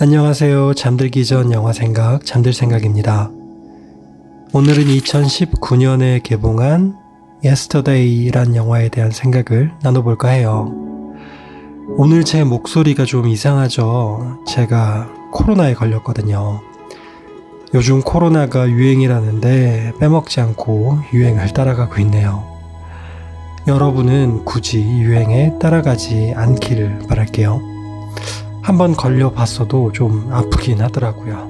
안녕하세요. 잠들기 전 영화 생각, 잠들 생각입니다. 오늘은 2019년에 개봉한 Yesterday란 영화에 대한 생각을 나눠볼까 해요. 오늘 제 목소리가 좀 이상하죠? 제가 코로나에 걸렸거든요. 요즘 코로나가 유행이라는데 빼먹지 않고 유행을 따라가고 있네요. 여러분은 굳이 유행에 따라가지 않기를 바랄게요. 한번 걸려봤어도 좀 아프긴 하더라고요.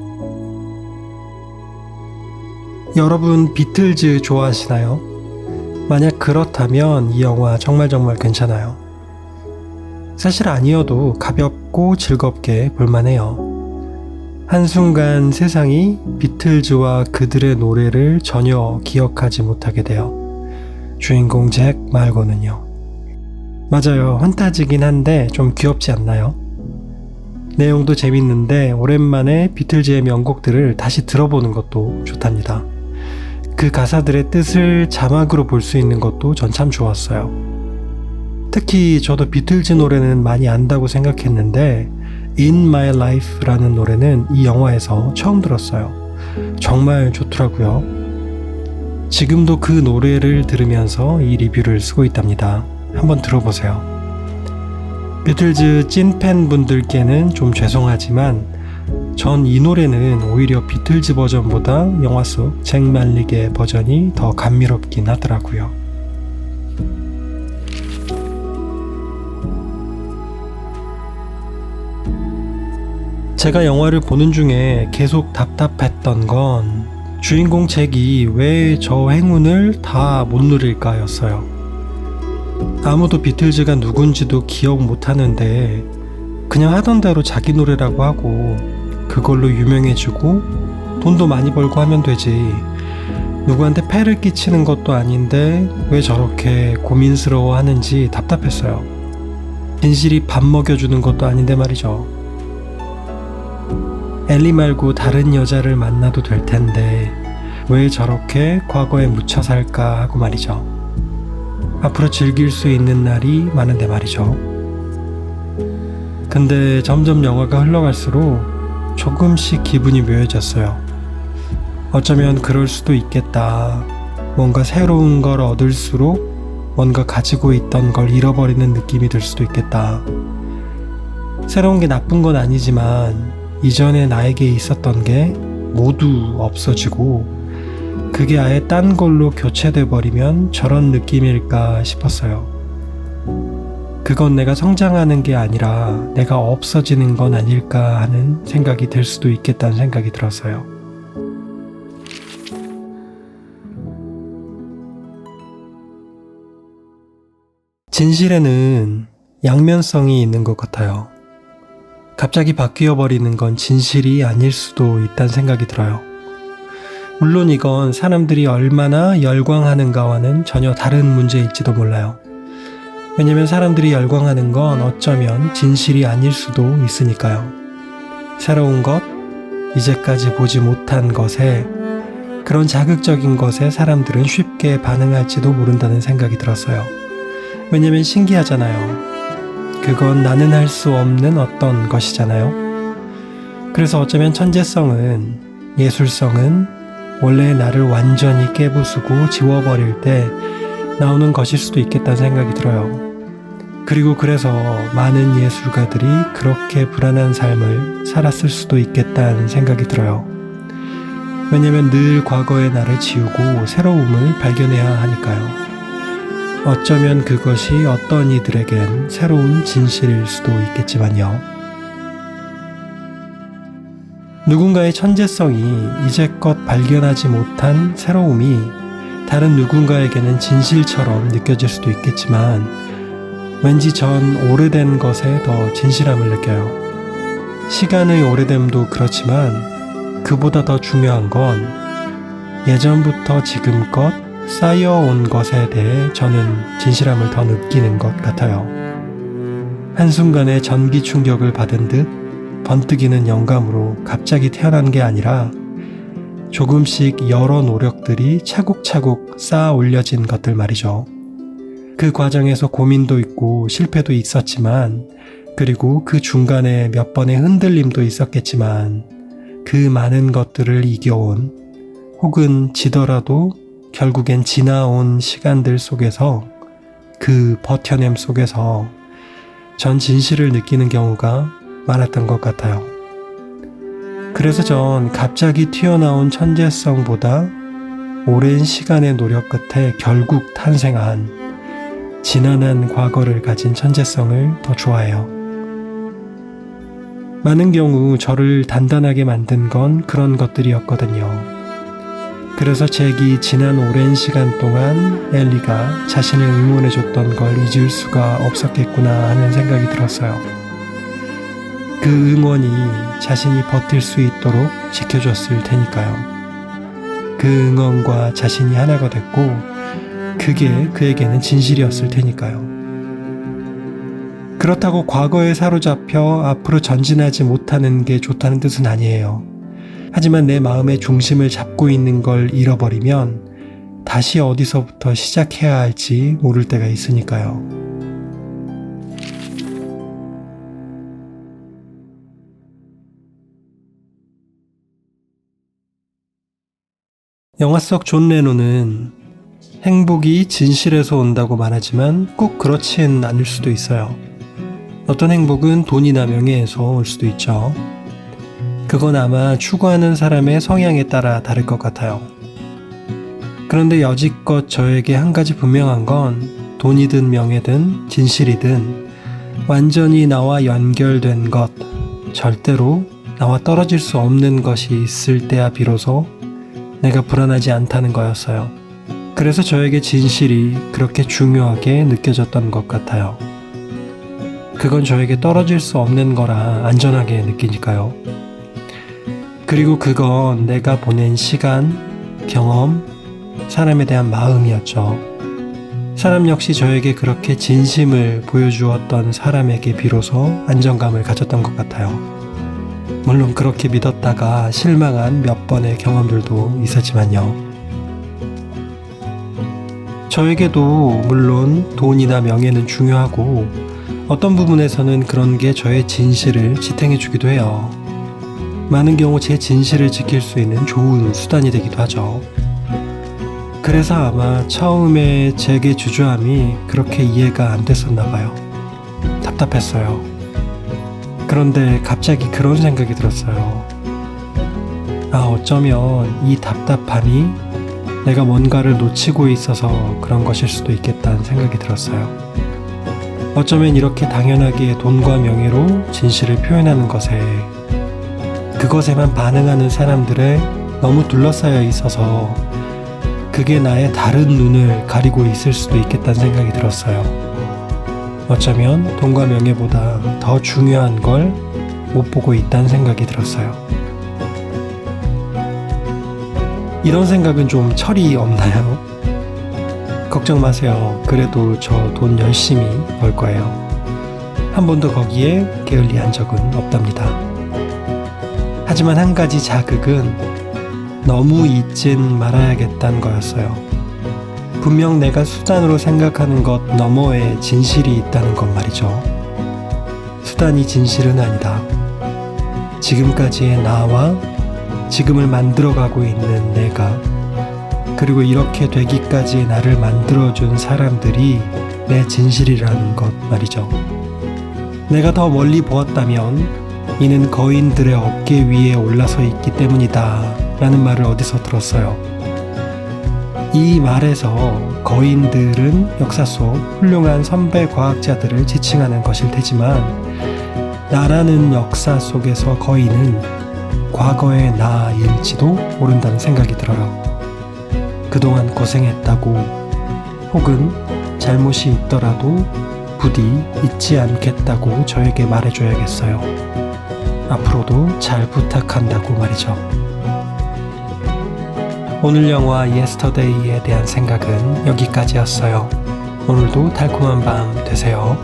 여러분 비틀즈 좋아하시나요? 만약 그렇다면 이 영화 정말 괜찮아요. 사실 아니어도 가볍고 즐겁게 볼만해요. 한순간 세상이 비틀즈와 그들의 노래를 전혀 기억하지 못하게 돼요. 주인공 잭 말고는요. 맞아요. 환타지긴 한데 좀 귀엽지 않나요? 내용도 재밌는데 오랜만에 비틀즈의 명곡들을 다시 들어보는 것도 좋답니다. 그 가사들의 뜻을 자막으로 볼 수 있는 것도 전 참 좋았어요. 특히 저도 비틀즈 노래는 많이 안다고 생각했는데 In My Life라는 노래는 이 영화에서 처음 들었어요. 정말 좋더라고요. 지금도 그 노래를 들으면서 이 리뷰를 쓰고 있답니다. 한번 들어보세요. 비틀즈 찐팬 분들께는 좀 죄송하지만 전 이 노래는 오히려 비틀즈 버전보다 영화 속 잭 말릭의 버전이 더 감미롭긴 하더라고요. 제가 영화를 보는 중에 계속 답답했던 건 주인공 잭이 왜 저 행운을 다 못 누릴까 였어요. 아무도 비틀즈가 누군지도 기억 못하는데 그냥 하던 대로 자기 노래라고 하고 그걸로 유명해지고 돈도 많이 벌고 하면 되지. 누구한테 폐를 끼치는 것도 아닌데 왜 저렇게 고민스러워 하는지 답답했어요. 진실이 밥 먹여주는 것도 아닌데 말이죠. 엘리 말고 다른 여자를 만나도 될 텐데 왜 저렇게 과거에 묻혀 살까 하고 말이죠. 앞으로 즐길 수 있는 날이 많은데 말이죠. 근데 점점 영화가 흘러갈수록 조금씩 기분이 묘해졌어요. 어쩌면 그럴 수도 있겠다. 뭔가 새로운 걸 얻을수록 뭔가 가지고 있던 걸 잃어버리는 느낌이 들 수도 있겠다. 새로운 게 나쁜 건 아니지만 이전에 나에게 있었던 게 모두 없어지고 그게 아예 딴 걸로 교체돼 버리면 저런 느낌일까 싶었어요. 그건 내가 성장하는 게 아니라 내가 없어지는 건 아닐까 하는 생각이 들 수도 있겠다는 생각이 들었어요. 진실에는 양면성이 있는 것 같아요. 갑자기 바뀌어 버리는 건 진실이 아닐 수도 있다는 생각이 들어요. 물론 이건 사람들이 얼마나 열광하는가와는 전혀 다른 문제일지도 몰라요. 왜냐면 사람들이 열광하는 건 어쩌면 진실이 아닐 수도 있으니까요. 새로운 것, 이제까지 보지 못한 것에, 그런 자극적인 것에 사람들은 쉽게 반응할지도 모른다는 생각이 들었어요. 왜냐면 신기하잖아요. 그건 나는 할 수 없는 어떤 것이잖아요. 그래서 어쩌면 천재성은, 예술성은 원래 나를 완전히 깨부수고 지워버릴 때 나오는 것일 수도 있겠다는 생각이 들어요. 그리고 그래서 많은 예술가들이 그렇게 불안한 삶을 살았을 수도 있겠다는 생각이 들어요. 왜냐면 늘 과거의 나를 지우고 새로움을 발견해야 하니까요. 어쩌면 그것이 어떤 이들에겐 새로운 진실일 수도 있겠지만요. 누군가의 천재성이 이제껏 발견하지 못한 새로움이 다른 누군가에게는 진실처럼 느껴질 수도 있겠지만 왠지 전 오래된 것에 더 진실함을 느껴요. 시간의 오래됨도 그렇지만 그보다 더 중요한 건 예전부터 지금껏 쌓여온 것에 대해 저는 진실함을 더 느끼는 것 같아요. 한순간에 전기 충격을 받은 듯 번뜩이는 영감으로 갑자기 태어난 게 아니라 조금씩 여러 노력들이 차곡차곡 쌓아 올려진 것들 말이죠. 그 과정에서 고민도 있고 실패도 있었지만 그리고 그 중간에 몇 번의 흔들림도 있었겠지만 그 많은 것들을 이겨온 혹은 지더라도 결국엔 지나온 시간들 속에서 그 버텨냄 속에서 전 진실을 느끼는 경우가 많았던 것 같아요. 그래서 전 갑자기 튀어나온 천재성보다 오랜 시간의 노력 끝에 결국 탄생한 지난한 과거를 가진 천재성을 더 좋아해요. 많은 경우 저를 단단하게 만든 건 그런 것들이었거든요. 그래서 잭이 지난 오랜 시간 동안 엘리가 자신을 응원해줬던 걸 잊을 수가 없었겠구나 하는 생각이 들었어요. 그 응원이 자신이 버틸 수 있도록 지켜줬을 테니까요. 그 응원과 자신이 하나가 됐고 그게 그에게는 진실이었을 테니까요. 그렇다고 과거에 사로잡혀 앞으로 전진하지 못하는 게 좋다는 뜻은 아니에요. 하지만 내 마음의 중심을 잡고 있는 걸 잃어버리면 다시 어디서부터 시작해야 할지 모를 때가 있으니까요. 영화 속 존 레논은 행복이 진실에서 온다고 말하지만 꼭 그렇진 않을 수도 있어요. 어떤 행복은 돈이나 명예에서 올 수도 있죠. 그건 아마 추구하는 사람의 성향에 따라 다를 것 같아요. 그런데 여지껏 저에게 한 가지 분명한 건 돈이든 명예든 진실이든 완전히 나와 연결된 것, 절대로 나와 떨어질 수 없는 것이 있을 때야 비로소 내가 불안하지 않다는 거였어요. 그래서 저에게 진실이 그렇게 중요하게 느껴졌던 것 같아요. 그건 저에게 떨어질 수 없는 거라 안전하게 느끼니까요. 그리고 그건 내가 보낸 시간, 경험, 사람에 대한 마음이었죠. 사람 역시 저에게 그렇게 진심을 보여주었던 사람에게 비로소 안정감을 가졌던 것 같아요. 물론 그렇게 믿었다가 실망한 몇 번의 경험들도 있었지만요. 저에게도 물론 돈이나 명예는 중요하고 어떤 부분에서는 그런 게 저의 진실을 지탱해 주기도 해요. 많은 경우 제 진실을 지킬 수 있는 좋은 수단이 되기도 하죠. 그래서 아마 처음에 제게 주저함이 그렇게 이해가 안 됐었나 봐요. 답답했어요. 그런데 갑자기 그런 생각이 들었어요. 어쩌면 이 답답함이 내가 뭔가를 놓치고 있어서 그런 것일 수도 있겠다는 생각이 들었어요. 어쩌면 이렇게 당연하게 돈과 명예로 진실을 표현하는 것에 그것에만 반응하는 사람들에 너무 둘러싸여 있어서 그게 나의 다른 눈을 가리고 있을 수도 있겠다는 생각이 들었어요. 어쩌면 돈과 명예보다 더 중요한 걸 못 보고 있다는 생각이 들었어요. 이런 생각은 좀 철이 없나요? 걱정 마세요. 그래도 저 돈 열심히 벌 거예요. 한 번도 거기에 게을리한 적은 없답니다. 하지만 한 가지 자극은 너무 잊진 말아야겠다는 거였어요. 분명 내가 수단으로 생각하는 것 너머에 진실이 있다는 것 말이죠. 수단이 진실은 아니다. 지금까지의 나와 지금을 만들어가고 있는 내가 그리고 이렇게 되기까지의 나를 만들어준 사람들이 내 진실이라는 것 말이죠. 내가 더 멀리 보았다면 이는 거인들의 어깨 위에 올라서 있기 때문이다 라는 말을 어디서 들었어요. 이 말에서 거인들은 역사 속 훌륭한 선배 과학자들을 지칭하는 것일 테지만 나라는 역사 속에서 거인은 과거의 나일지도 모른다는 생각이 들어요. 그동안 고생했다고 혹은 잘못이 있더라도 부디 잊지 않겠다고 저에게 말해줘야겠어요. 앞으로도 잘 부탁한다고 말이죠. 오늘 영화 예스터데이에 대한 생각은 여기까지였어요. 오늘도 달콤한 밤 되세요.